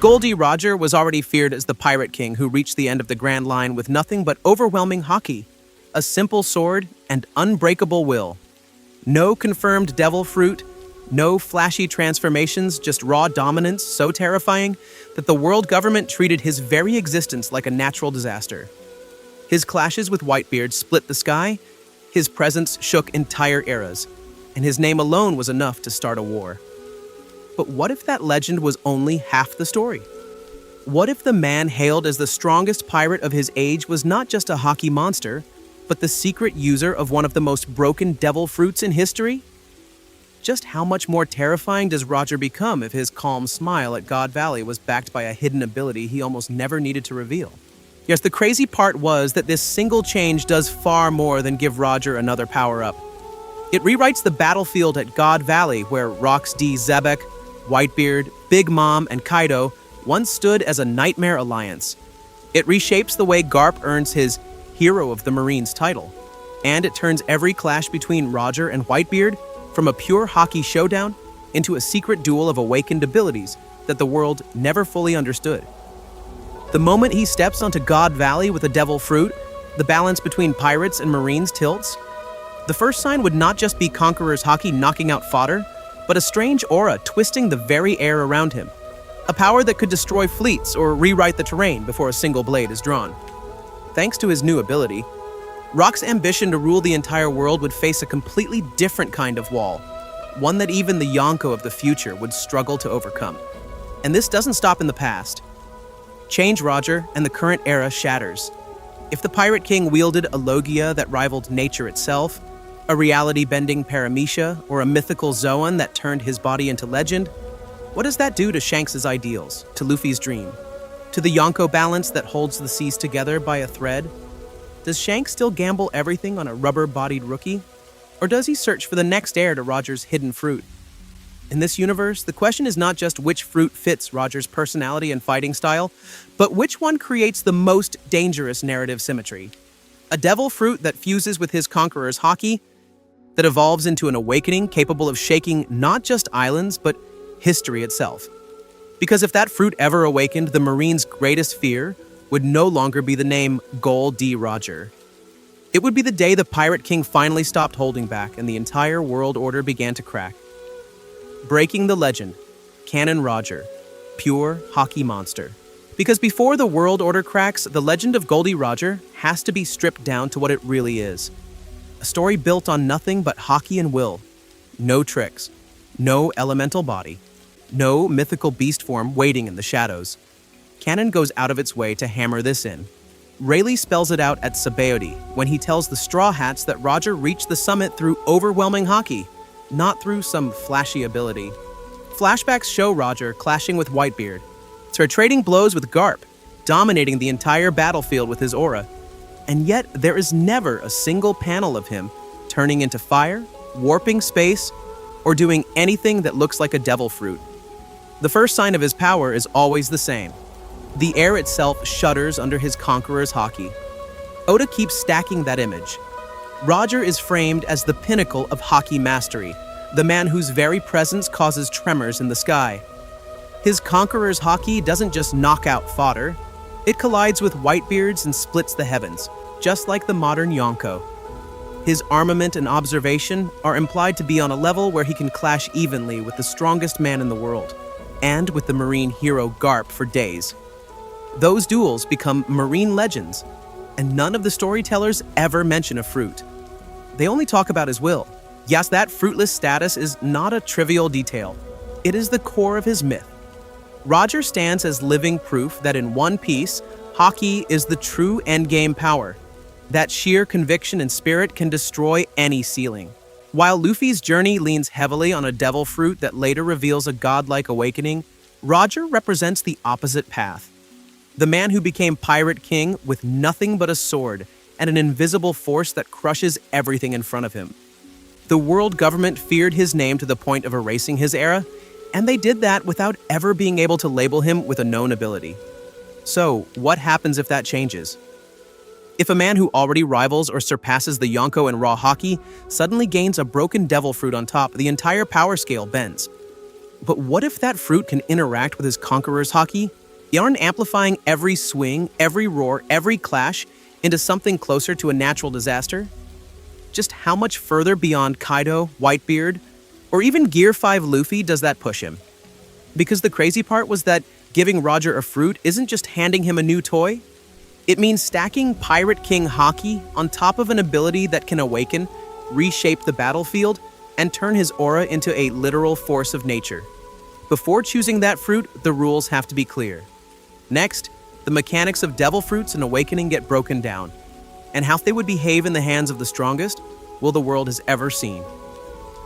Goldie Roger was already feared as the Pirate King who reached the end of the Grand Line with nothing but overwhelming Haki, a simple sword, and unbreakable will. No confirmed devil fruit, no flashy transformations, just raw dominance so terrifying that the world government treated his very existence like a natural disaster. His clashes with Whitebeard split the sky, his presence shook entire eras, and his name alone was enough to start a war. But what if that legend was only half the story? What if the man hailed as the strongest pirate of his age was not just a Haki monster, but the secret user of one of the most broken devil fruits in history? Just how much more terrifying does Roger become if his calm smile at God Valley was backed by a hidden ability he almost never needed to reveal? Yes, the crazy part was that this single change does far more than give Roger another power-up. It rewrites the battlefield at God Valley, where Rox D. Zebek, Whitebeard, Big Mom, and Kaido once stood as a nightmare alliance. It reshapes the way Garp earns his Hero of the Marines title, and it turns every clash between Roger and Whitebeard from a pure Haki showdown into a secret duel of awakened abilities that the world never fully understood. The moment he steps onto God Valley with a devil fruit, the balance between pirates and marines tilts. The first sign would not just be Conqueror's Haki knocking out fodder, but a strange aura twisting the very air around him. A power that could destroy fleets or rewrite the terrain before a single blade is drawn. Thanks to his new ability, Rock's ambition to rule the entire world would face a completely different kind of wall, one that even the Yonko of the future would struggle to overcome. And this doesn't stop in the past. Change Roger, and the current era shatters. If the Pirate King wielded a Logia that rivaled nature itself, a reality-bending Paramecia, or a mythical Zoan that turned his body into legend, what does that do to Shanks' ideals, to Luffy's dream, to the Yonko balance that holds the seas together by a thread? Does Shanks still gamble everything on a rubber-bodied rookie? Or does he search for the next heir to Roger's hidden fruit? In this universe, the question is not just which fruit fits Roger's personality and fighting style, but which one creates the most dangerous narrative symmetry. A devil fruit that fuses with his Conqueror's Haki, that evolves into an awakening capable of shaking not just islands, but history itself. Because if that fruit ever awakened, the Marines' greatest fear would no longer be the name Gol D. Roger. It would be the day the Pirate King finally stopped holding back and the entire world order began to crack. Breaking the legend, Canon Roger, pure Haki monster. Because before the world order cracks, the legend of Goldie Roger has to be stripped down to what it really is. A story built on nothing but Haki and will. No tricks, no elemental body, no mythical beast form waiting in the shadows. Canon goes out of its way to hammer this in. Rayleigh spells it out at Sabaody when he tells the Straw Hats that Roger reached the summit through overwhelming Haki, not through some flashy ability. Flashbacks show Roger clashing with Whitebeard, trading blows with Garp, dominating the entire battlefield with his aura. And yet, there is never a single panel of him turning into fire, warping space, or doing anything that looks like a devil fruit. The first sign of his power is always the same. The air itself shudders under his Conqueror's Haki. Oda keeps stacking that image. Roger is framed as the pinnacle of Haki mastery, the man whose very presence causes tremors in the sky. His Conqueror's Haki doesn't just knock out fodder, it collides with Whitebeard's and splits the heavens, just like the modern Yonko. His armament and observation are implied to be on a level where he can clash evenly with the strongest man in the world, and with the marine hero Garp for days. Those duels become marine legends, and none of the storytellers ever mention a fruit. They only talk about his will. Yes, that fruitless status is not a trivial detail. It is the core of his myth. Roger stands as living proof that in One Piece, Haki is the true endgame power. That sheer conviction and spirit can destroy any ceiling. While Luffy's journey leans heavily on a devil fruit that later reveals a godlike awakening, Roger represents the opposite path. The man who became Pirate King with nothing but a sword and an invisible force that crushes everything in front of him. The world government feared his name to the point of erasing his era, and they did that without ever being able to label him with a known ability. So, what happens if that changes? If a man who already rivals or surpasses the Yonko in raw Haki suddenly gains a broken devil fruit on top, the entire power scale bends. But what if that fruit can interact with his conqueror's Haki? Yarn amplifying every swing, every roar, every clash into something closer to a natural disaster? Just how much further beyond Kaido, Whitebeard, or even Gear 5 Luffy does that push him? Because the crazy part was that giving Roger a fruit isn't just handing him a new toy. It means stacking Pirate King Haki on top of an ability that can awaken, reshape the battlefield, and turn his aura into a literal force of nature. Before choosing that fruit, the rules have to be clear. Next, the mechanics of devil fruits and awakening get broken down, and how they would behave in the hands of the strongest will the world has ever seen.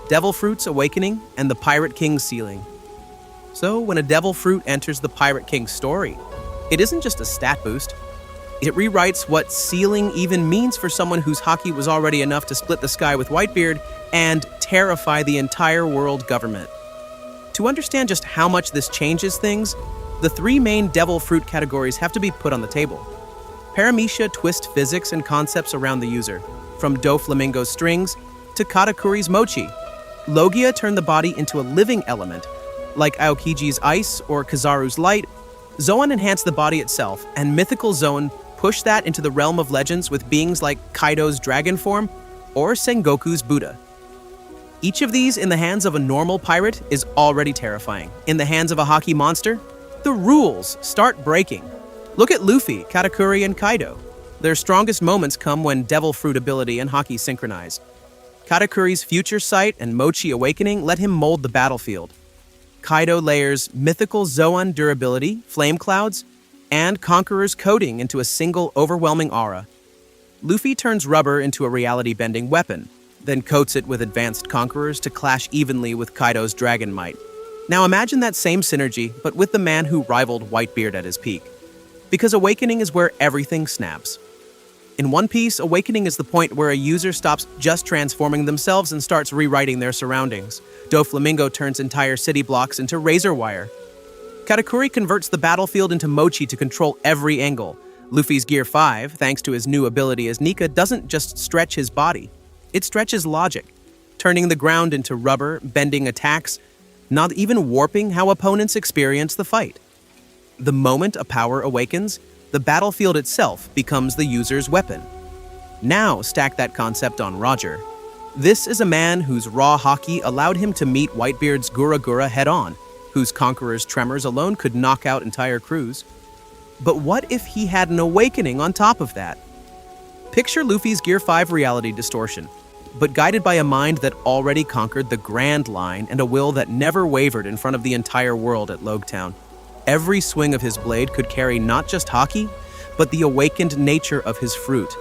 Devil fruits awakening and the Pirate King's sealing. So when a devil fruit enters the Pirate King's story, it isn't just a stat boost. It rewrites what sealing even means for someone whose Haki was already enough to split the sky with Whitebeard and terrify the entire world government. To understand just how much this changes things, the three main devil fruit categories have to be put on the table. Paramecia twist physics and concepts around the user, from Doflamingo's strings to Katakuri's mochi. Logia turned the body into a living element, like Aokiji's ice or Kizaru's light. Zoan enhanced the body itself, and Mythical Zone pushed that into the realm of legends with beings like Kaido's dragon form or Sengoku's Buddha. Each of these in the hands of a normal pirate is already terrifying. In the hands of a Haki monster, the rules start breaking. Look at Luffy, Katakuri, and Kaido. Their strongest moments come when Devil Fruit ability and Haki synchronize. Katakuri's Future Sight and Mochi Awakening let him mold the battlefield. Kaido layers Mythical Zoan durability, Flame Clouds, and Conqueror's Coating into a single overwhelming aura. Luffy turns rubber into a reality-bending weapon, then coats it with advanced Conquerors to clash evenly with Kaido's Dragon Might. Now imagine that same synergy, but with the man who rivaled Whitebeard at his peak. Because Awakening is where everything snaps. In One Piece, Awakening is the point where a user stops just transforming themselves and starts rewriting their surroundings. Doflamingo turns entire city blocks into razor wire. Katakuri converts the battlefield into mochi to control every angle. Luffy's Gear 5, thanks to his new ability as Nika, doesn't just stretch his body. It stretches logic, turning the ground into rubber, bending attacks, not even warping how opponents experience the fight. The moment a power awakens, the battlefield itself becomes the user's weapon. Now stack that concept on Roger. This is a man whose raw Haki allowed him to meet Whitebeard's Gura Gura head-on, whose Conqueror's tremors alone could knock out entire crews. But what if he had an awakening on top of that? Picture Luffy's Gear 5 reality distortion, but guided by a mind that already conquered the Grand Line and a will that never wavered in front of the entire world at Logtown. Every swing of his blade could carry not just Haki, but the awakened nature of his fruit,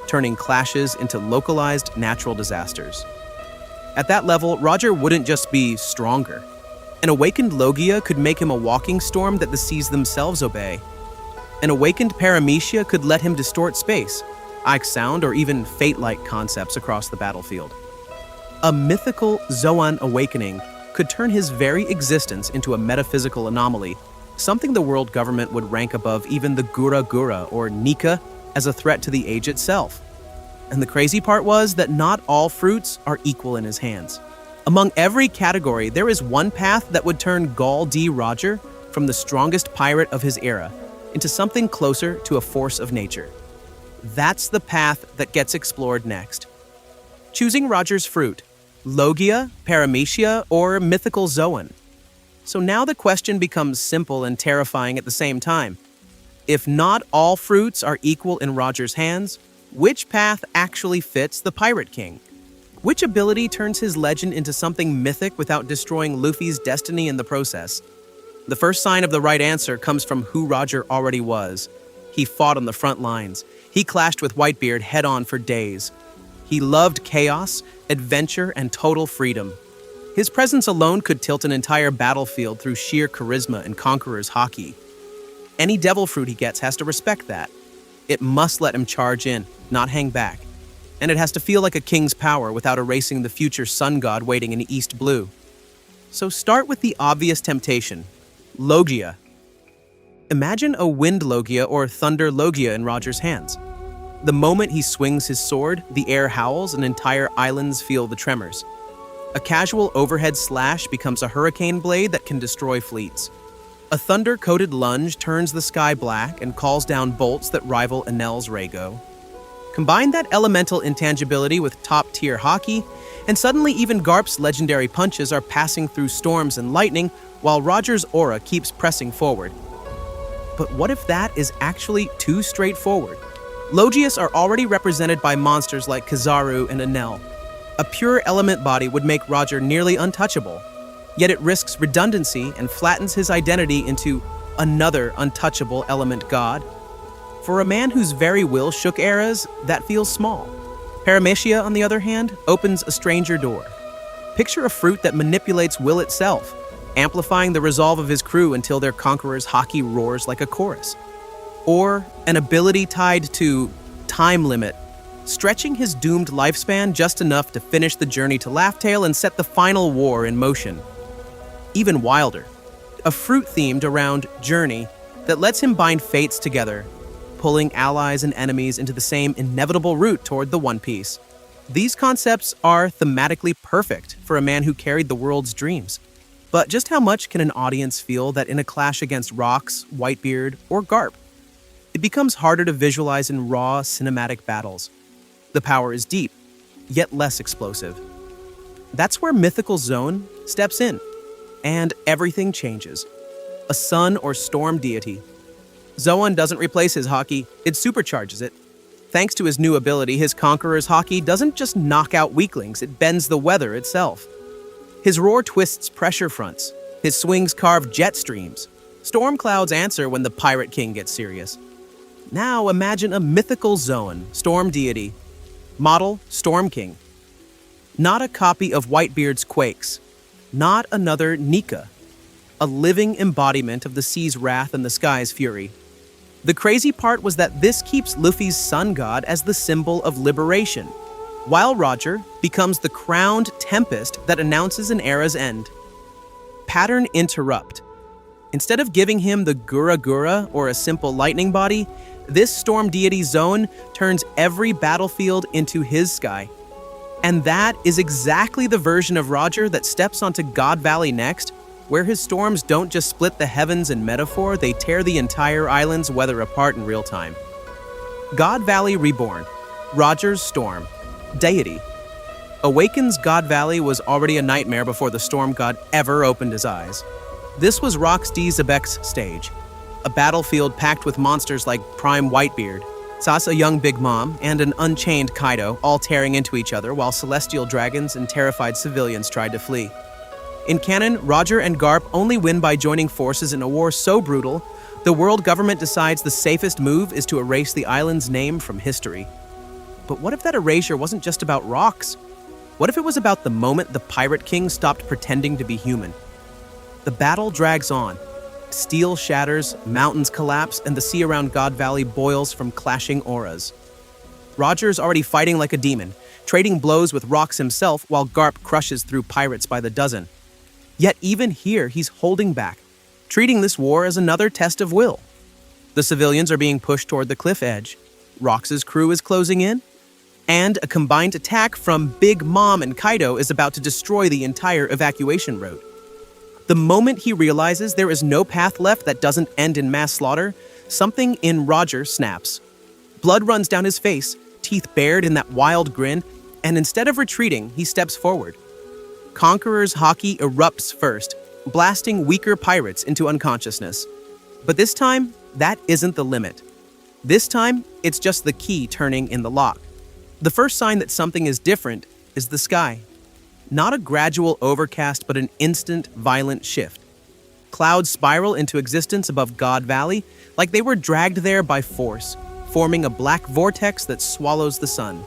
turning clashes into localized natural disasters. At that level, Roger wouldn't just be stronger. An awakened Logia could make him a walking storm that the seas themselves obey. An awakened Paramecia could let him distort space, Ike Sound, or even Fate-like concepts across the battlefield. A mythical Zoan awakening could turn his very existence into a metaphysical anomaly, something the world government would rank above even the Gura Gura or Nika as a threat to the age itself. And the crazy part was that not all fruits are equal in his hands. Among every category, there is one path that would turn Gol D Roger from the strongest pirate of his era into something closer to a force of nature. That's the path that gets explored next. Choosing Roger's fruit, Logia, Paramecia, or Mythical Zoan. So now the question becomes simple and terrifying at the same time. If not all fruits are equal in Roger's hands, which path actually fits the Pirate King? Which ability turns his legend into something mythic without destroying Luffy's destiny in the process? The first sign of the right answer comes from who Roger already was. He fought on the front lines. He clashed with Whitebeard head-on for days. He loved chaos, adventure, and total freedom. His presence alone could tilt an entire battlefield through sheer charisma and Conqueror's Haki. Any devil fruit he gets has to respect that. It must let him charge in, not hang back. And it has to feel like a king's power without erasing the future sun god waiting in East Blue. So start with the obvious temptation, Logia. Imagine a wind Logia or thunder Logia in Roger's hands. The moment he swings his sword, the air howls and entire islands feel the tremors. A casual overhead slash becomes a hurricane blade that can destroy fleets. A thunder-coated lunge turns the sky black and calls down bolts that rival Enel's Raygo. Combine that elemental intangibility with top-tier Haki, and suddenly even Garp's legendary punches are passing through storms and lightning while Roger's aura keeps pressing forward. But what if that is actually too straightforward? Logias are already represented by monsters like Kizaru and Enel. A pure element body would make Roger nearly untouchable, yet it risks redundancy and flattens his identity into another untouchable element god. For a man whose very will shook eras, that feels small. Paramecia, on the other hand, opens a stranger door. Picture a fruit that manipulates will itself, amplifying the resolve of his crew until their conqueror's Haki roars like a chorus. Or an ability tied to time limit, stretching his doomed lifespan just enough to finish the journey to Laughtail and set the final war in motion. Even wilder, a fruit themed around journey that lets him bind fates together, pulling allies and enemies into the same inevitable route toward the One Piece. These concepts are thematically perfect for a man who carried the world's dreams. But just how much can an audience feel that in a clash against Rocks, Whitebeard, or Garp? It becomes harder to visualize in raw, cinematic battles. The power is deep, yet less explosive. That's where Mythical Zone steps in, and everything changes. A sun or storm deity. Zoan doesn't replace his Haki, it supercharges it. Thanks to his new ability, his Conqueror's Haki doesn't just knock out weaklings, it bends the weather itself. His roar twists pressure fronts, his swings carve jet streams. Storm clouds answer when the Pirate King gets serious. Now imagine a mythical Zoan, storm deity. Model, Storm King. Not a copy of Whitebeard's Quakes. Not another Nika. A living embodiment of the sea's wrath and the sky's fury. The crazy part was that this keeps Luffy's sun god as the symbol of liberation, while Roger becomes the crowned tempest that announces an era's end. Pattern interrupt. Instead of giving him the Gura Gura or a simple lightning body, this storm deity Zone turns every battlefield into his sky. And that is exactly the version of Roger that steps onto God Valley next, where his storms don't just split the heavens in metaphor, they tear the entire island's weather apart in real time. God Valley Reborn, Roger's Storm, Deity. Awaken's God Valley was already a nightmare before the storm god ever opened his eyes. This was Rox D. Zebek's stage, a battlefield packed with monsters like Prime Whitebeard, Sasa Young Big Mom, and an unchained Kaido, all tearing into each other while celestial dragons and terrified civilians tried to flee. In canon, Roger and Garp only win by joining forces in a war so brutal, the world government decides the safest move is to erase the island's name from history. But what if that erasure wasn't just about rocks? What if it was about the moment the Pirate King stopped pretending to be human? The battle drags on. Steel shatters, mountains collapse, and the sea around God Valley boils from clashing auras. Roger's already fighting like a demon, trading blows with Rocks himself while Garp crushes through pirates by the dozen. Yet even here, he's holding back, treating this war as another test of will. The civilians are being pushed toward the cliff edge, Rocks' crew is closing in, and a combined attack from Big Mom and Kaido is about to destroy the entire evacuation route. The moment he realizes there is no path left that doesn't end in mass slaughter, something in Roger snaps. Blood runs down his face, teeth bared in that wild grin, and instead of retreating, he steps forward. Conqueror's Haki erupts first, blasting weaker pirates into unconsciousness. But this time, that isn't the limit. This time, it's just the key turning in the lock. The first sign that something is different is the sky. Not a gradual overcast, but an instant, violent shift. Clouds spiral into existence above God Valley like they were dragged there by force, forming a black vortex that swallows the sun.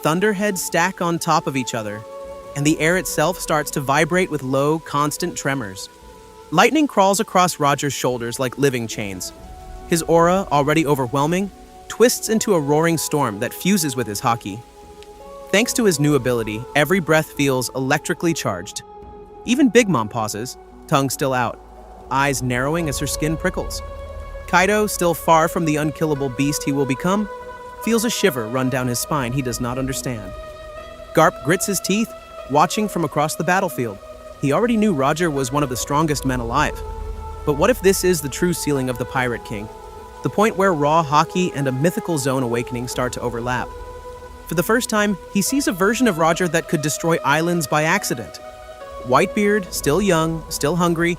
Thunderheads stack on top of each other, and the air itself starts to vibrate with low, constant tremors. Lightning crawls across Roger's shoulders like living chains. His aura, already overwhelming, twists into a roaring storm that fuses with his Haki. Thanks to his new ability, every breath feels electrically charged. Even Big Mom pauses, tongue still out, eyes narrowing as her skin prickles. Kaido, still far from the unkillable beast he will become, feels a shiver run down his spine he does not understand. Garp grits his teeth, watching from across the battlefield. He already knew Roger was one of the strongest men alive. But what if this is the true ceiling of the Pirate King? The point where raw Haki and a mythical zone awakening start to overlap. For the first time, he sees a version of Roger that could destroy islands by accident. Whitebeard, still young, still hungry,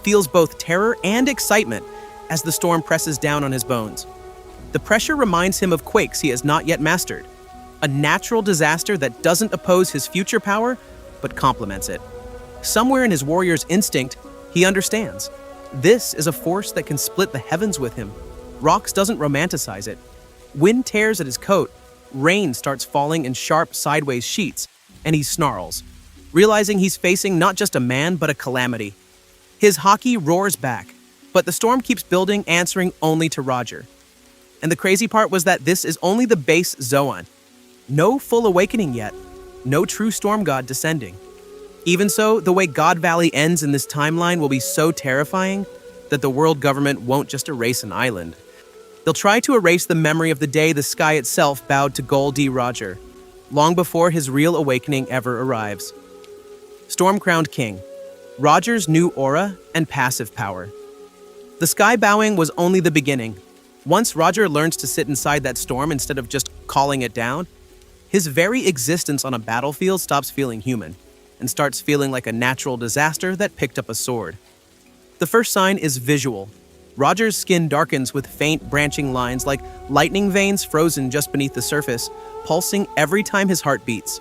feels both terror and excitement as the storm presses down on his bones. The pressure reminds him of quakes he has not yet mastered, a natural disaster that doesn't oppose his future power, but complements it. Somewhere in his warrior's instinct, he understands. This is a force that can split the heavens with him. Rocks doesn't romanticize it. Wind tears at his coat, rain starts falling in sharp sideways sheets, and he snarls, realizing he's facing not just a man, but a calamity. His Haki roars back, but the storm keeps building, answering only to Roger. And the crazy part was that this is only the base Zoan. No full awakening yet, no true storm god descending. Even so, the way God Valley ends in this timeline will be so terrifying that the world government won't just erase an island. They'll try to erase the memory of the day the sky itself bowed to Goldie Roger, long before his real awakening ever arrives. Stormcrowned King, Roger's new aura and passive power. The sky bowing was only the beginning. Once Roger learns to sit inside that storm instead of just calling it down, his very existence on a battlefield stops feeling human and starts feeling like a natural disaster that picked up a sword. The first sign is visual. Roger's skin darkens with faint branching lines like lightning veins frozen just beneath the surface, pulsing every time his heart beats.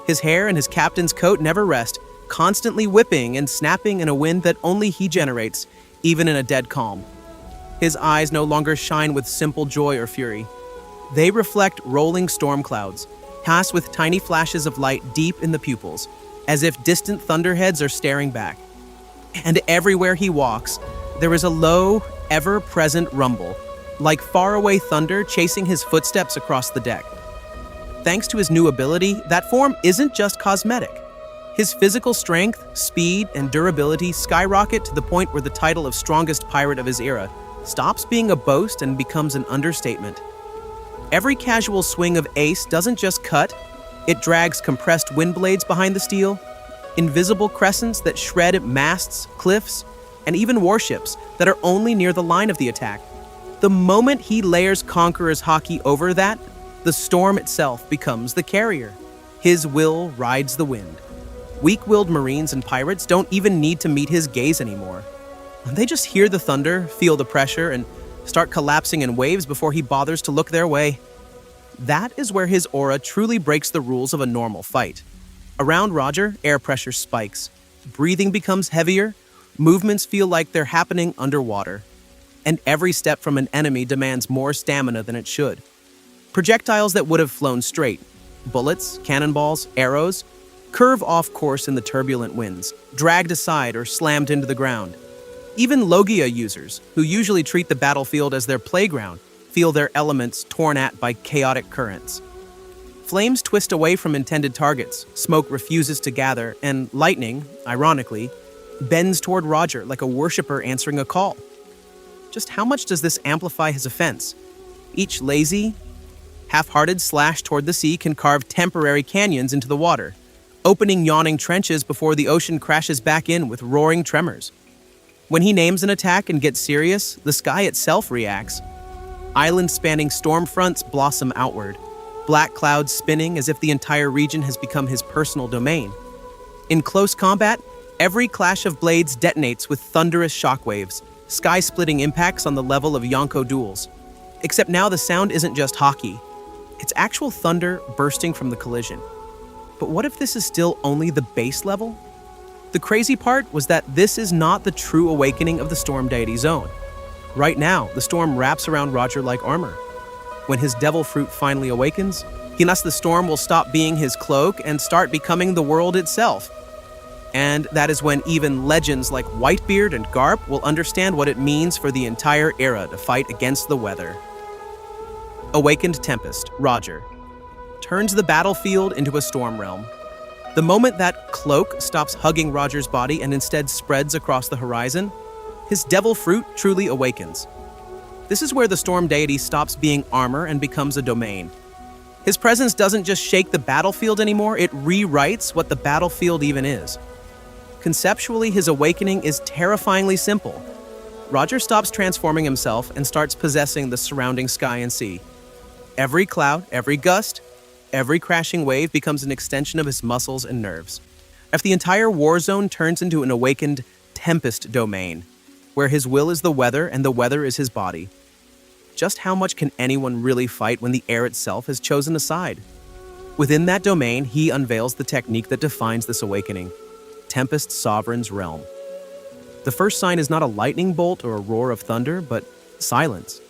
His hair and his captain's coat never rest, constantly whipping and snapping in a wind that only he generates, even in a dead calm. His eyes no longer shine with simple joy or fury. They reflect rolling storm clouds, cast with tiny flashes of light deep in the pupils, as if distant thunderheads are staring back. And everywhere he walks, there is a low, ever-present rumble, like faraway thunder chasing his footsteps across the deck. Thanks to his new ability, that form isn't just cosmetic. His physical strength, speed, and durability skyrocket to the point where the title of strongest pirate of his era stops being a boast and becomes an understatement. Every casual swing of ace doesn't just cut, it drags compressed wind blades behind the steel, invisible crescents that shred masts, cliffs, and even warships that are only near the line of the attack. The moment he layers Conqueror's Haki over that, the storm itself becomes the carrier. His will rides the wind. Weak-willed Marines and pirates don't even need to meet his gaze anymore. They just hear the thunder, feel the pressure, and start collapsing in waves before he bothers to look their way. That is where his aura truly breaks the rules of a normal fight. Around Roger, air pressure spikes. Breathing becomes heavier, movements feel like they're happening underwater. And every step from an enemy demands more stamina than it should. Projectiles that would have flown straight, bullets, cannonballs, arrows, curve off course in the turbulent winds, dragged aside or slammed into the ground. Even Logia users, who usually treat the battlefield as their playground, feel their elements torn at by chaotic currents. Flames twist away from intended targets, smoke refuses to gather, and lightning, ironically, bends toward Roger like a worshiper answering a call. Just how much does this amplify his offense? Each lazy, half-hearted slash toward the sea can carve temporary canyons into the water, opening yawning trenches before the ocean crashes back in with roaring tremors. When he names an attack and gets serious, the sky itself reacts. Island-spanning storm fronts blossom outward, black clouds spinning as if the entire region has become his personal domain. In close combat, every clash of blades detonates with thunderous shockwaves, sky-splitting impacts on the level of Yonko duels. Except now the sound isn't just Haki. It's actual thunder bursting from the collision. But what if this is still only the base level? The crazy part was that this is not the true awakening of the Storm Deity Zone. Right now, the storm wraps around Roger like armor. When his devil fruit finally awakens, thus the storm will stop being his cloak and start becoming the world itself. And that is when even legends like Whitebeard and Garp will understand what it means for the entire era to fight against the weather. Awakened Tempest, Roger, turns the battlefield into a storm realm. The moment that cloak stops hugging Roger's body and instead spreads across the horizon, his devil fruit truly awakens. This is where the storm deity stops being armor and becomes a domain. His presence doesn't just shake the battlefield anymore, it rewrites what the battlefield even is. Conceptually, his awakening is terrifyingly simple. Roger stops transforming himself and starts possessing the surrounding sky and sea. Every cloud, every gust, every crashing wave becomes an extension of his muscles and nerves. If the entire war zone turns into an awakened tempest domain, where his will is the weather and the weather is his body, just how much can anyone really fight when the air itself has chosen a side? Within that domain, he unveils the technique that defines this awakening: Tempest Sovereign's Realm. The first sign is not a lightning bolt or a roar of thunder, but silence.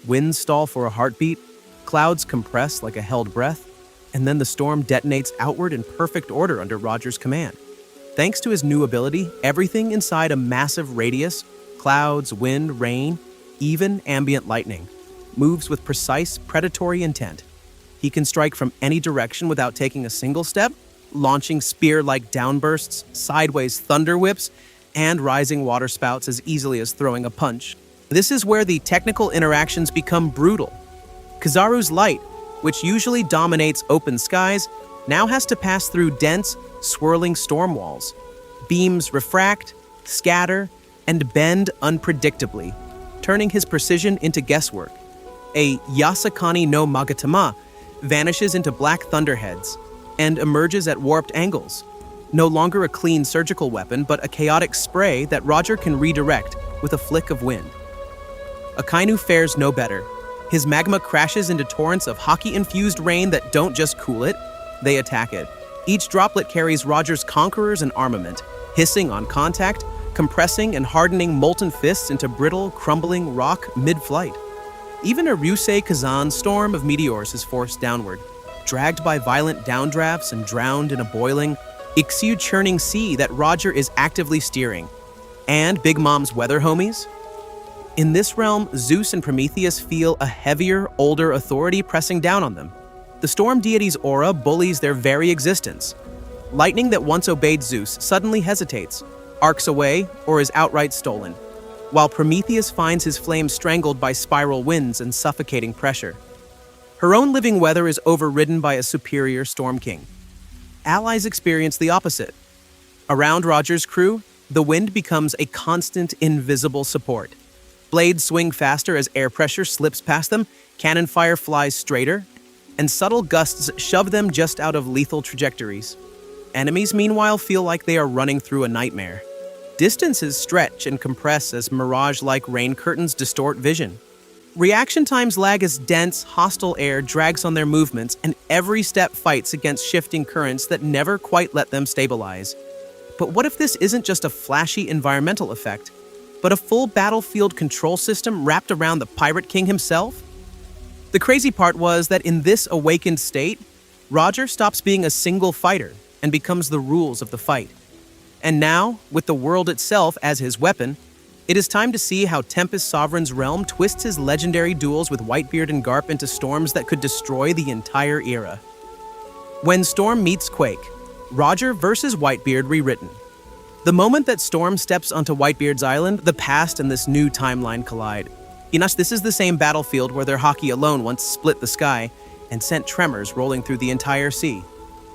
Winds stall for a heartbeat, clouds compress like a held breath, and then the storm detonates outward in perfect order under Roger's command. Thanks to his new ability, everything inside a massive radius, clouds, wind, rain, even ambient lightning, moves with precise, predatory intent. He can strike from any direction without taking a single step, launching spear-like downbursts, sideways thunder whips, and rising water spouts as easily as throwing a punch. This is where the technical interactions become brutal. Kizaru's light, which usually dominates open skies, now has to pass through dense, swirling storm walls. Beams refract, scatter, and bend unpredictably, turning his precision into guesswork. A Yasakani no Magatama vanishes into black thunderheads and emerges at warped angles. No longer a clean surgical weapon, but a chaotic spray that Roger can redirect with a flick of wind. Akainu fares no better. His magma crashes into torrents of Haki-infused rain that don't just cool it, they attack it. Each droplet carries Roger's conquerors and armament, hissing on contact, compressing and hardening molten fists into brittle, crumbling rock mid-flight. Even a Ryusei Kazan storm of meteors is forced downward, dragged by violent downdrafts and drowned in a boiling, Iksu-churning sea that Roger is actively steering. And Big Mom's weather homies? In this realm, Zeus and Prometheus feel a heavier, older authority pressing down on them. The storm deity's aura bullies their very existence. Lightning that once obeyed Zeus suddenly hesitates, arcs away, or is outright stolen, while Prometheus finds his flames strangled by spiral winds and suffocating pressure. Her own living weather is overridden by a superior Storm King. Allies experience the opposite. Around Roger's crew, the wind becomes a constant, invisible support. Blades swing faster as air pressure slips past them, cannon fire flies straighter, and subtle gusts shove them just out of lethal trajectories. Enemies, meanwhile, feel like they are running through a nightmare. Distances stretch and compress as mirage-like rain curtains distort vision. Reaction times lag as dense, hostile air drags on their movements, and every step fights against shifting currents that never quite let them stabilize. But what if this isn't just a flashy environmental effect, but a full battlefield control system wrapped around the Pirate King himself? The crazy part was that in this awakened state, Roger stops being a single fighter and becomes the rules of the fight. And now, with the world itself as his weapon, it is time to see how Tempest Sovereign's Realm twists his legendary duels with Whitebeard and Garp into storms that could destroy the entire era. When Storm meets Quake, Roger versus Whitebeard rewritten. The moment that Storm steps onto Whitebeard's island, the past and this new timeline collide. Inash, this is the same battlefield where their Haki alone once split the sky and sent tremors rolling through the entire sea.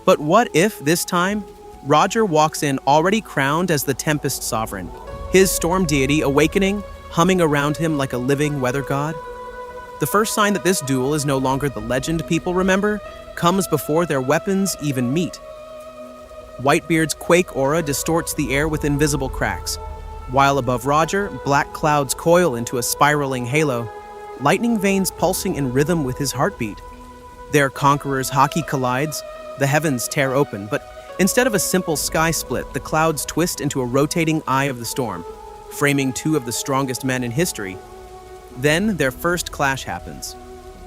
But what if, this time, Roger walks in already crowned as the Tempest Sovereign, his storm deity awakening, humming around him like a living weather god? The first sign that this duel is no longer the legend people remember comes before their weapons even meet. Whitebeard's Quake aura distorts the air with invisible cracks, while above Roger, black clouds coil into a spiraling halo, lightning veins pulsing in rhythm with his heartbeat. Their conqueror's Haki collides, the heavens tear open, but instead of a simple sky split, the clouds twist into a rotating eye of the storm, framing two of the strongest men in history. Then their first clash happens.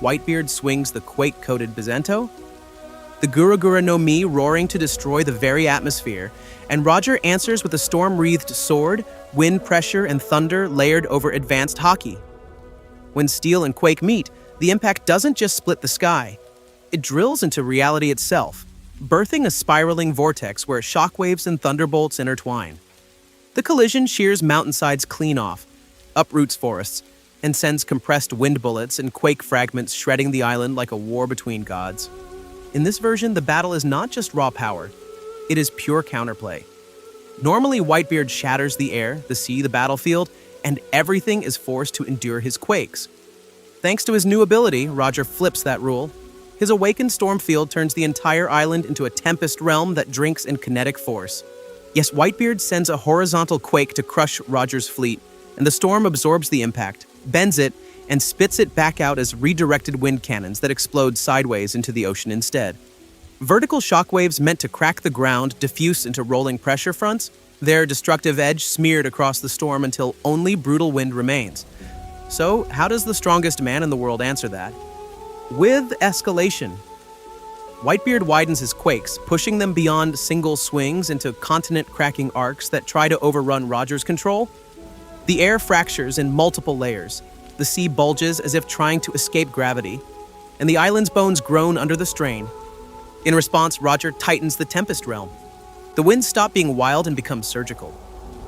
Whitebeard swings the quake-coated Bizento, the Gura no Mi roaring to destroy the very atmosphere, and Roger answers with a storm-wreathed sword, wind pressure, and thunder layered over advanced Haki. When Steel and Quake meet, the impact doesn't just split the sky. It drills into reality itself, birthing a spiraling vortex where shockwaves and thunderbolts intertwine. The collision shears mountainsides clean off, uproots forests, and sends compressed wind bullets and quake fragments shredding the island like a war between gods. In this version, the battle is not just raw power, it is pure counterplay. Normally, Whitebeard shatters the air, the sea, the battlefield, and everything is forced to endure his quakes. Thanks to his new ability, Roger flips that rule. His awakened storm field turns the entire island into a tempest realm that drinks in kinetic force. Yes, Whitebeard sends a horizontal quake to crush Roger's fleet, and the storm absorbs the impact, bends it, and spits it back out as redirected wind cannons that explode sideways into the ocean instead. Vertical shockwaves meant to crack the ground diffuse into rolling pressure fronts, their destructive edge smeared across the storm until only brutal wind remains. So, how does the strongest man in the world answer that? With escalation. Whitebeard widens his quakes, pushing them beyond single swings into continent-cracking arcs that try to overrun Roger's control. The air fractures in multiple layers, the sea bulges as if trying to escape gravity, and the island's bones groan under the strain. In response, Roger tightens the Tempest realm. The winds stop being wild and become surgical.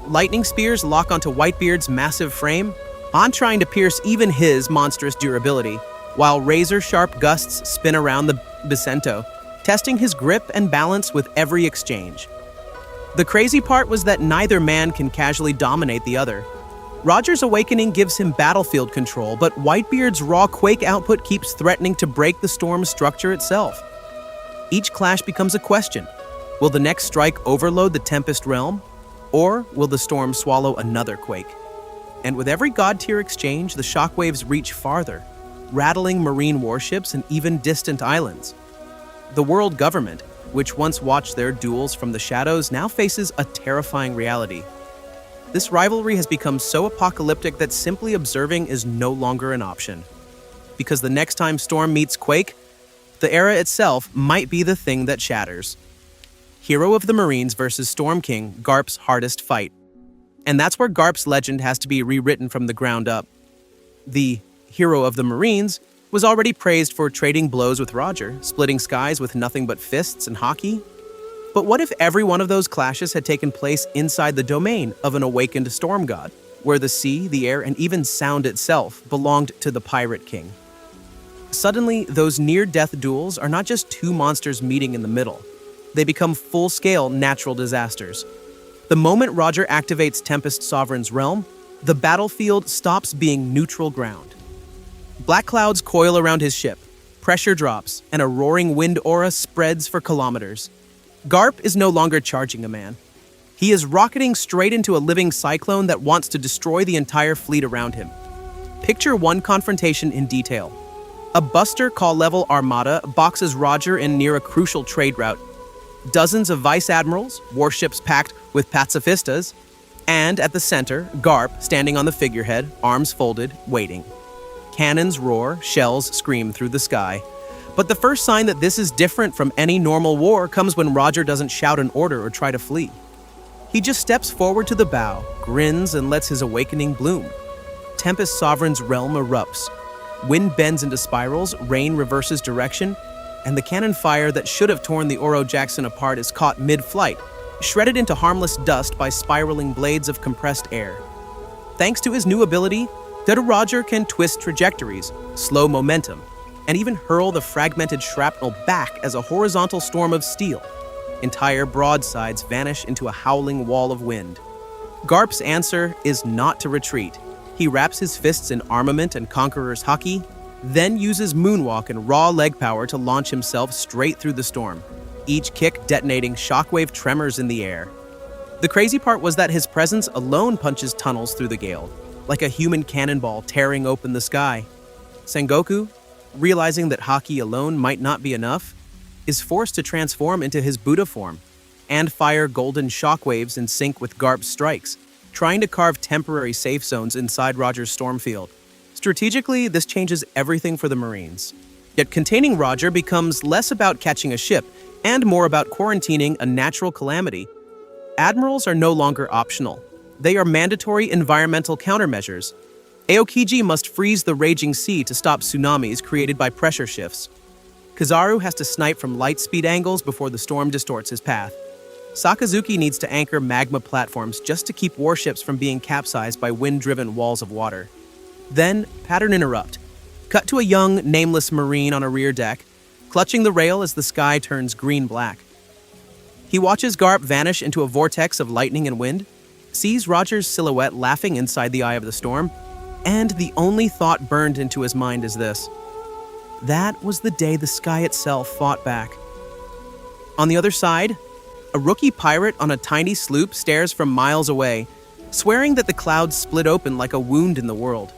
Lightning spears lock onto Whitebeard's massive frame, on trying to pierce even his monstrous durability, while razor-sharp gusts spin around the Bicento, testing his grip and balance with every exchange. The crazy part was that neither man can casually dominate the other. Roger's awakening gives him battlefield control, but Whitebeard's raw quake output keeps threatening to break the storm's structure itself. Each clash becomes a question. Will the next strike overload the Tempest realm, or will the storm swallow another quake? And with every god-tier exchange, the shockwaves reach farther, rattling marine warships and even distant islands. The world government, which once watched their duels from the shadows, now faces a terrifying reality. This rivalry has become so apocalyptic that simply observing is no longer an option. Because the next time storm meets quake, the era itself might be the thing that shatters. Hero of the Marines versus Storm King, Garp's hardest fight. And that's where Garp's legend has to be rewritten from the ground up. The Hero of the Marines was already praised for trading blows with Roger, splitting skies with nothing but fists and Haki. But what if every one of those clashes had taken place inside the domain of an awakened storm god, where the sea, the air, and even sound itself belonged to the Pirate King? Suddenly, those near-death duels are not just two monsters meeting in the middle. They become full-scale natural disasters. The moment Roger activates Tempest Sovereign's realm, the battlefield stops being neutral ground. Black clouds coil around his ship, pressure drops, and a roaring wind aura spreads for kilometers. Garp is no longer charging a man. He is rocketing straight into a living cyclone that wants to destroy the entire fleet around him. Picture one confrontation in detail. A Buster Call-level armada boxes Roger in near a crucial trade route. Dozens of vice admirals, warships packed with pacifistas, and at the center, Garp standing on the figurehead, arms folded, waiting. Cannons roar, shells scream through the sky. But the first sign that this is different from any normal war comes when Roger doesn't shout an order or try to flee. He just steps forward to the bow, grins, and lets his awakening bloom. Tempest Sovereign's realm erupts. Wind bends into spirals, rain reverses direction, and the cannon fire that should have torn the Oro Jackson apart is caught mid-flight, shredded into harmless dust by spiraling blades of compressed air. Thanks to his new ability, Roger can twist trajectories, slow momentum, and even hurl the fragmented shrapnel back as a horizontal storm of steel. Entire broadsides vanish into a howling wall of wind. Garp's answer is not to retreat. He wraps his fists in armament and conqueror's Haki, then uses moonwalk and raw leg power to launch himself straight through the storm, each kick detonating shockwave tremors in the air. The crazy part was that his presence alone punches tunnels through the gale, like a human cannonball tearing open the sky. Sengoku, realizing that Haki alone might not be enough, is forced to transform into his Buddha form and fire golden shockwaves in sync with Garp's strikes, trying to carve temporary safe zones inside Roger's storm field. Strategically, this changes everything for the Marines. Yet containing Roger becomes less about catching a ship and more about quarantining a natural calamity. Admirals are no longer optional. They are mandatory environmental countermeasures. Aokiji must freeze the raging sea to stop tsunamis created by pressure shifts. Kizaru has to snipe from light speed angles before the storm distorts his path. Sakazuki needs to anchor magma platforms just to keep warships from being capsized by wind-driven walls of water. Then, pattern interrupt. Cut to a young, nameless Marine on a rear deck, clutching the rail as the sky turns green-black. He watches Garp vanish into a vortex of lightning and wind, sees Roger's silhouette laughing inside the eye of the storm, and the only thought burned into his mind is this: that was the day the sky itself fought back. On the other side, a rookie pirate on a tiny sloop stares from miles away, swearing that the clouds split open like a wound in the world.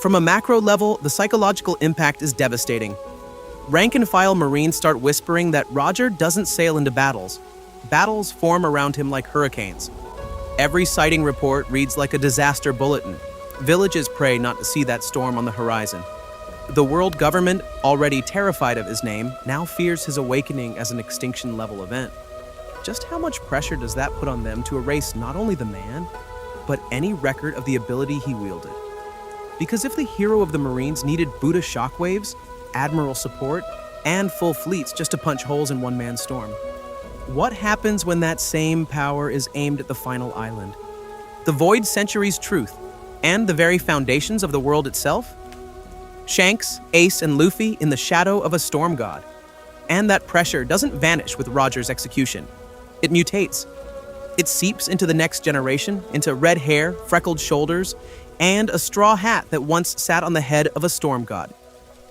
From a macro level, the psychological impact is devastating. Rank-and-file Marines start whispering that Roger doesn't sail into battles. Battles form around him like hurricanes. Every sighting report reads like a disaster bulletin. Villages pray not to see that storm on the horizon. The world government, already terrified of his name, now fears his awakening as an extinction-level event. Just how much pressure does that put on them to erase not only the man, but any record of the ability he wielded? Because if the hero of the Marines needed Buddha shockwaves, admiral support, and full fleets just to punch holes in one man's storm, what happens when that same power is aimed at the final island? The Void Century's truth, and the very foundations of the world itself? Shanks, Ace, and Luffy in the shadow of a storm god. And that pressure doesn't vanish with Roger's execution. It mutates. It seeps into the next generation, into red hair, freckled shoulders, and a straw hat that once sat on the head of a storm god.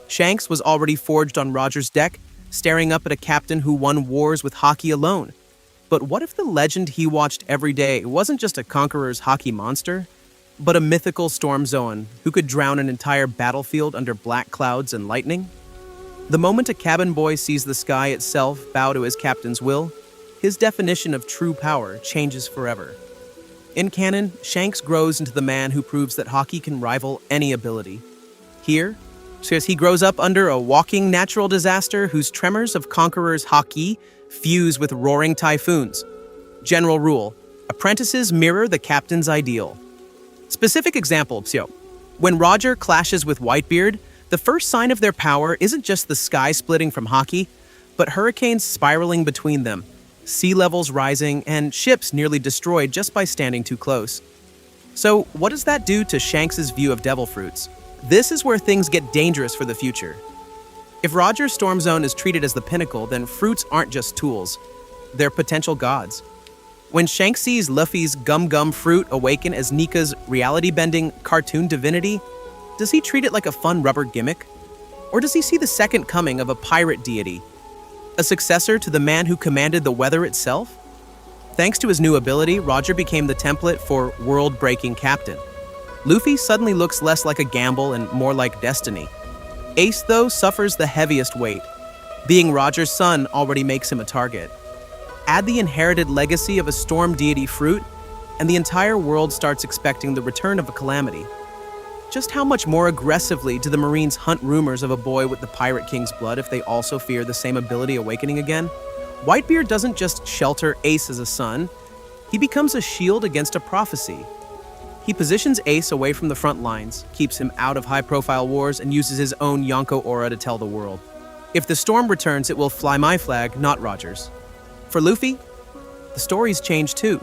Shanks was already forged on Roger's deck, staring up at a captain who won wars with Haki alone. But what if the legend he watched every day wasn't just a conqueror's Haki monster, but a mythical storm zoan who could drown an entire battlefield under black clouds and lightning? The moment a cabin boy sees the sky itself bow to his captain's will, his definition of true power changes forever. In canon, Shanks grows into the man who proves that Haki can rival any ability. Here, he grows up under a walking natural disaster whose tremors of conqueror's Haki fuse with roaring typhoons. General rule: apprentices mirror the captain's ideal. Specific example, when Roger clashes with Whitebeard, the first sign of their power isn't just the sky splitting from Haki, but hurricanes spiraling between them, sea levels rising, and ships nearly destroyed just by standing too close. So what does that do to Shanks' view of devil fruits? This is where things get dangerous for the future. If Roger's storm zone is treated as the pinnacle, then fruits aren't just tools, they're potential gods. When Shanks sees Luffy's Gum Gum fruit awaken as Nika's reality-bending cartoon divinity, does he treat it like a fun rubber gimmick? Or does he see the second coming of a pirate deity, a successor to the man who commanded the weather itself? Thanks to his new ability, Roger became the template for world-breaking captain. Luffy suddenly looks less like a gamble and more like destiny. Ace, though, suffers the heaviest weight. Being Roger's son already makes him a target. Add the inherited legacy of a storm deity fruit, and the entire world starts expecting the return of a calamity. Just how much more aggressively do the Marines hunt rumors of a boy with the Pirate King's blood if they also fear the same ability awakening again? Whitebeard doesn't just shelter Ace as a son, he becomes a shield against a prophecy. He positions Ace away from the front lines, keeps him out of high-profile wars, and uses his own Yonko aura to tell the world: if the storm returns, it will fly my flag, not Roger's. For Luffy, the story's changed too.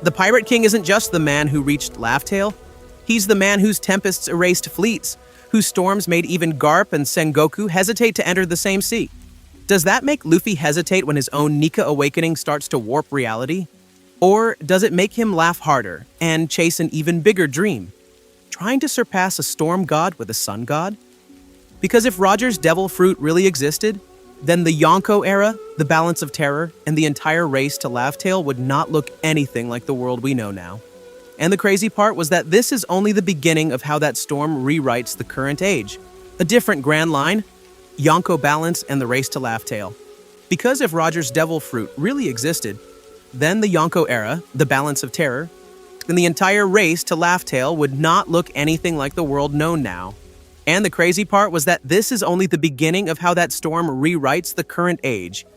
The Pirate King isn't just the man who reached Laugh Tale, he's the man whose tempests erased fleets, whose storms made even Garp and Sengoku hesitate to enter the same sea. Does that make Luffy hesitate when his own Nika awakening starts to warp reality? Or does it make him laugh harder and chase an even bigger dream, trying to surpass a storm god with a sun god? Because if Roger's devil fruit really existed, then the Yonko era, the Balance of Terror, and the entire race to Laugh Tale would not look anything like the world we know now. And the crazy part was that this is only the beginning of how that storm rewrites the current age. A different grand line: Yonko Balance and the race to Laugh Tale. Because if Roger's devil fruit really existed, then the Yonko era, the Balance of Terror, then the entire race to Laugh Tale would not look anything like the world known now. And the crazy part was that this is only the beginning of how that storm rewrites the current age.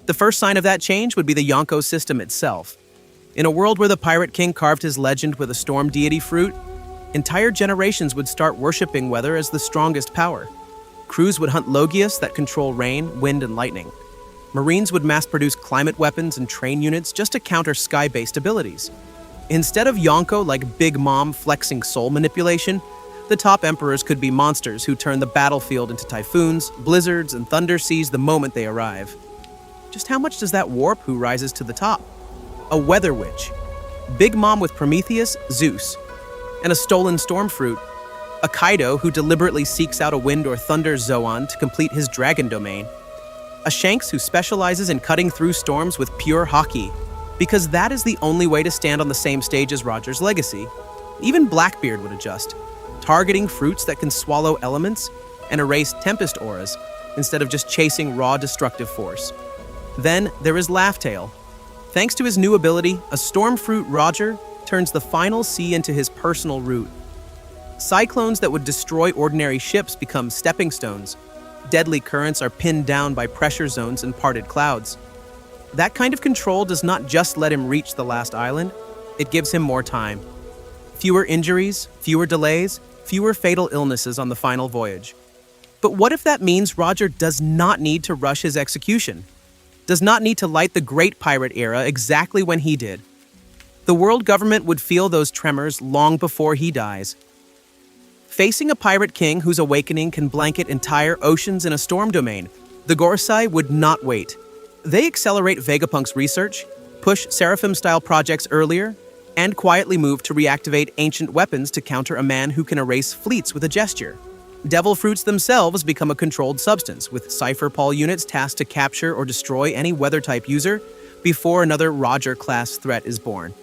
The first sign of that change would be the Yonko system itself. In a world where the Pirate King carved his legend with a storm deity fruit, entire generations would start worshipping weather as the strongest power. Crews would hunt Logias that control rain, wind, and lightning. Marines would mass-produce climate weapons and train units just to counter sky-based abilities. Instead of Yonko like Big Mom flexing soul manipulation, The top emperors could be monsters who turn the battlefield into typhoons, blizzards, and thunder seas the moment they arrive. Just how much does that warp who rises to the top? A weather witch, Big Mom with Prometheus, Zeus, and a stolen storm fruit, a Kaido who deliberately seeks out a wind or thunder Zoan to complete his dragon domain, a Shanks who specializes in cutting through storms with pure Haki, because that is the only way to stand on the same stage as Roger's legacy. Even Blackbeard would adjust, targeting fruits that can swallow elements and erase tempest auras instead of just chasing raw destructive force. Then there is Laughtail. Thanks to his new ability, a storm fruit Roger turns the final sea into his personal route. Cyclones that would destroy ordinary ships become stepping stones. Deadly currents are pinned down by pressure zones and parted clouds. That kind of control does not just let him reach the last island, it gives him more time. Fewer injuries, fewer delays, fewer fatal illnesses on the final voyage. But what if that means Roger does not need to rush his execution? Does not need to light the Great Pirate Era exactly when he did? The world government would feel those tremors long before he dies. Facing a pirate king whose awakening can blanket entire oceans in a storm domain, the Gorsai would not wait. They accelerate Vegapunk's research, push Seraphim-style projects earlier, and quietly move to reactivate ancient weapons to counter a man who can erase fleets with a gesture. Devil fruits themselves become a controlled substance, with Cypher Paul units tasked to capture or destroy any weather-type user before another Roger-class threat is born.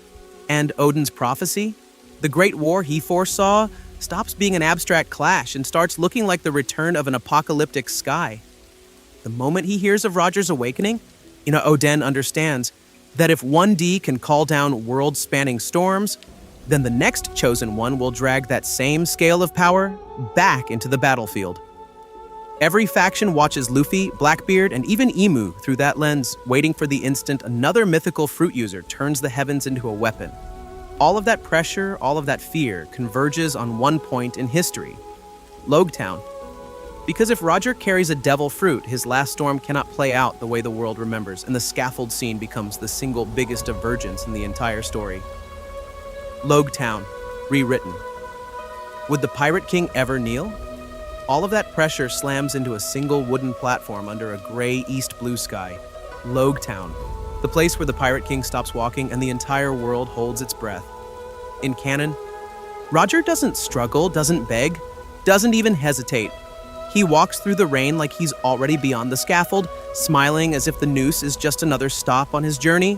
And Odin's prophecy? The Great War he foresaw stops being an abstract clash and starts looking like the return of an apocalyptic sky. The moment he hears of Roger's awakening, Odin understands that if 1D can call down world-spanning storms, then the next chosen one will drag that same scale of power back into the battlefield. Every faction watches Luffy, Blackbeard, and even Emu through that lens, waiting for the instant another mythical fruit user turns the heavens into a weapon. All of that pressure, all of that fear converges on one point in history: Logtown. Because if Roger carries a devil fruit, his last storm cannot play out the way the world remembers, and the scaffold scene becomes the single biggest divergence in the entire story. Logtown, rewritten. Would the Pirate King ever kneel? All of that pressure slams into a single wooden platform under a gray east-blue sky. Logtown, the place where the Pirate King stops walking and the entire world holds its breath. In canon, Roger doesn't struggle, doesn't beg, doesn't even hesitate. He walks through the rain like he's already beyond the scaffold, smiling as if the noose is just another stop on his journey.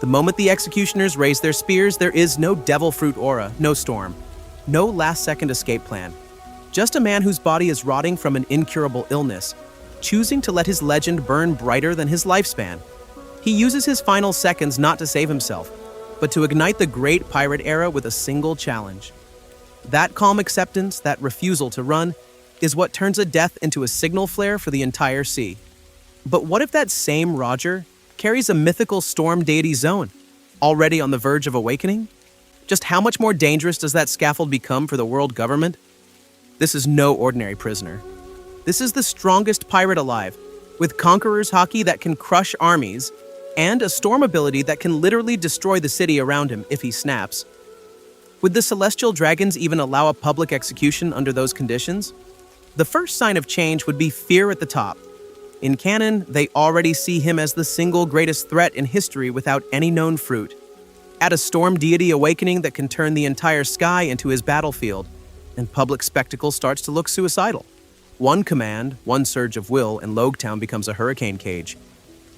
The moment the executioners raise their spears, there is no devil fruit aura, no storm, no last-second escape plan. Just a man whose body is rotting from an incurable illness, choosing to let his legend burn brighter than his lifespan. He uses his final seconds not to save himself, but to ignite the Great Pirate Era with a single challenge. That calm acceptance, that refusal to run, is what turns a death into a signal flare for the entire sea. But what if that same Roger carries a mythical storm deity Zone, already on the verge of awakening? Just how much more dangerous does that scaffold become for the world government? This is no ordinary prisoner. This is the strongest pirate alive, with Conqueror's Haki that can crush armies, and a storm ability that can literally destroy the city around him if he snaps. Would the Celestial Dragons even allow a public execution under those conditions? The first sign of change would be fear at the top. In canon, they already see him as the single greatest threat in history without any known fruit. Add a storm deity awakening that can turn the entire sky into his battlefield, and public spectacle starts to look suicidal. One command, one surge of will, and Logtown becomes a hurricane cage.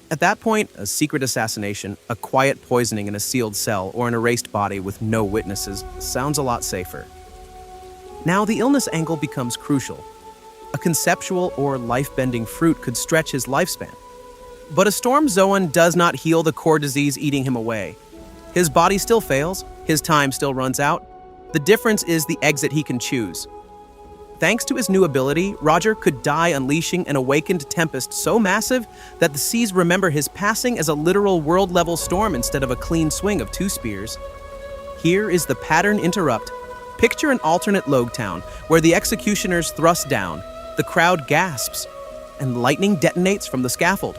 At that point, a secret assassination, a quiet poisoning in a sealed cell, or an erased body with no witnesses sounds a lot safer. Now the illness angle becomes crucial. A conceptual or life-bending fruit could stretch his lifespan. But a storm Zoan does not heal the core disease eating him away. His body still fails, his time still runs out. The difference is the exit he can choose. Thanks to his new ability, Roger could die unleashing an awakened tempest so massive that the seas remember his passing as a literal world-level storm instead of a clean swing of 2 spears. Here is the pattern interrupt. Picture an alternate Logtown, where the executioners thrust down, the crowd gasps, and lightning detonates from the scaffold.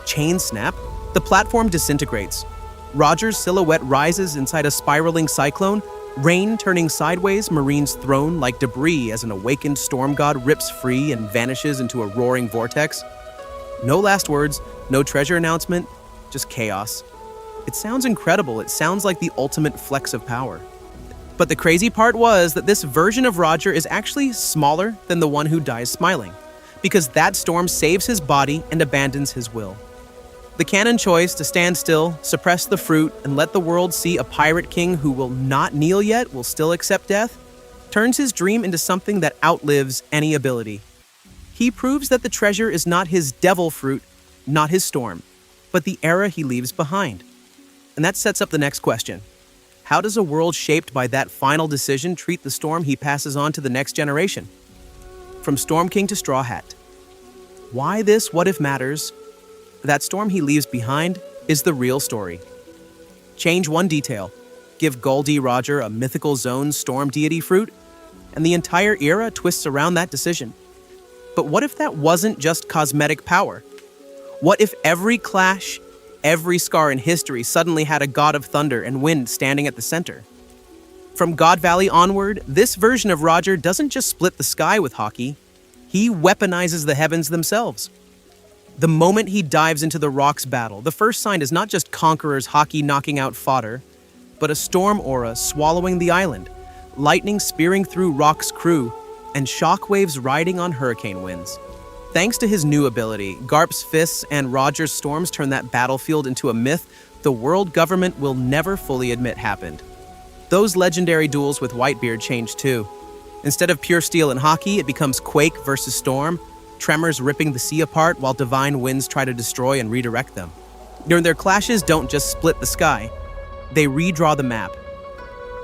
Chains snap, the platform disintegrates. Roger's silhouette rises inside a spiraling cyclone, Rain turning sideways, marines thrown like debris as an awakened storm god rips free and vanishes into a roaring vortex. No last words, no treasure announcement, just chaos. It sounds incredible. It sounds like the ultimate flex of power. But the crazy part was that this version of Roger is actually smaller than the one who dies smiling, because that storm saves his body and abandons his will. The canon choice to stand still, suppress the fruit, and let the world see a pirate king who will not kneel yet, will still accept death, turns his dream into something that outlives any ability. He proves that the treasure is not his devil fruit, not his storm, but the era he leaves behind. And that sets up the next question. How does a world shaped by that final decision treat the storm he passes on to the next generation? From Storm King to Straw Hat. Why this what if matters? That storm he leaves behind is the real story. Change one detail. Give Goldie Roger a mythical zone storm deity fruit, and the entire era twists around that decision. But what if that wasn't just cosmetic power? What if every clash, every scar in history suddenly had a god of thunder and wind standing at the center? From God Valley onward, this version of Roger doesn't just split the sky with Haki, he weaponizes the heavens themselves. The moment he dives into the Rock's battle, the first sign is not just conquerors Haki knocking out fodder, but a storm aura swallowing the island, lightning spearing through Rock's crew, and shockwaves riding on hurricane winds. Thanks to his new ability, Garp's fists and Roger's storms turn that battlefield into a myth the world government will never fully admit happened. Those legendary duels with Whitebeard change too. Instead of pure steel and Haki, it becomes Quake versus Storm, tremors ripping the sea apart while divine winds try to destroy and redirect them. Their clashes don't just split the sky, they redraw the map.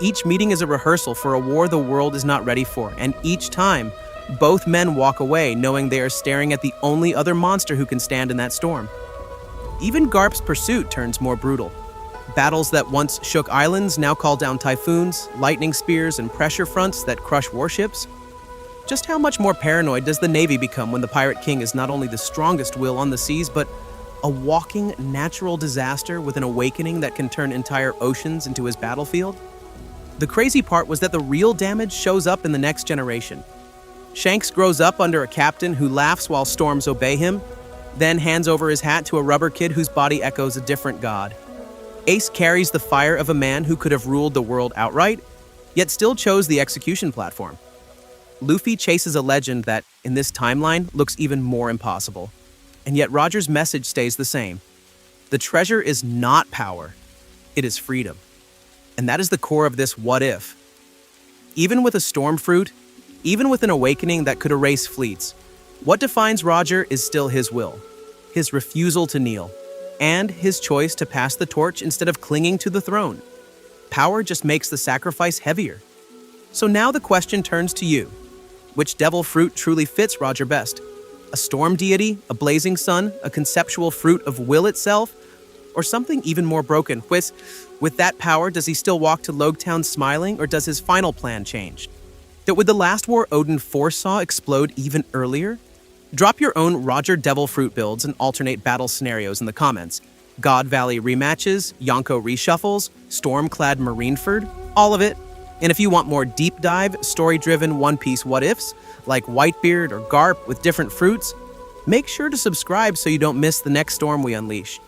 Each meeting is a rehearsal for a war the world is not ready for, and each time, both men walk away knowing they are staring at the only other monster who can stand in that storm. Even Garp's pursuit turns more brutal. Battles that once shook islands now call down typhoons, lightning spears, and pressure fronts that crush warships. Just how much more paranoid does the Navy become when the Pirate King is not only the strongest will on the seas, but a walking natural disaster with an awakening that can turn entire oceans into his battlefield? The crazy part was that the real damage shows up in the next generation. Shanks grows up under a captain who laughs while storms obey him, then hands over his hat to a rubber kid whose body echoes a different god. Ace carries the fire of a man who could have ruled the world outright, yet still chose the execution platform. Luffy chases a legend that, in this timeline, looks even more impossible. And yet Roger's message stays the same. The treasure is not power, it is freedom. And that is the core of this what if. Even with a storm fruit, even with an awakening that could erase fleets, what defines Roger is still his will, his refusal to kneel, and his choice to pass the torch instead of clinging to the throne. Power just makes the sacrifice heavier. So now the question turns to you. Which devil fruit truly fits Roger best? A storm deity, a blazing sun, a conceptual fruit of will itself, or something even more broken? With that power, does he still walk to Logtown smiling, or does his final plan change? Would the last war Odin foresaw explode even earlier? Drop your own Roger Devil Fruit builds and alternate battle scenarios in the comments. God Valley rematches, Yonko reshuffles, Storm-clad Marineford, all of it. And if you want more deep dive, story-driven One Piece what-ifs, like Whitebeard or Garp with different fruits, make sure to subscribe so you don't miss the next storm we unleash.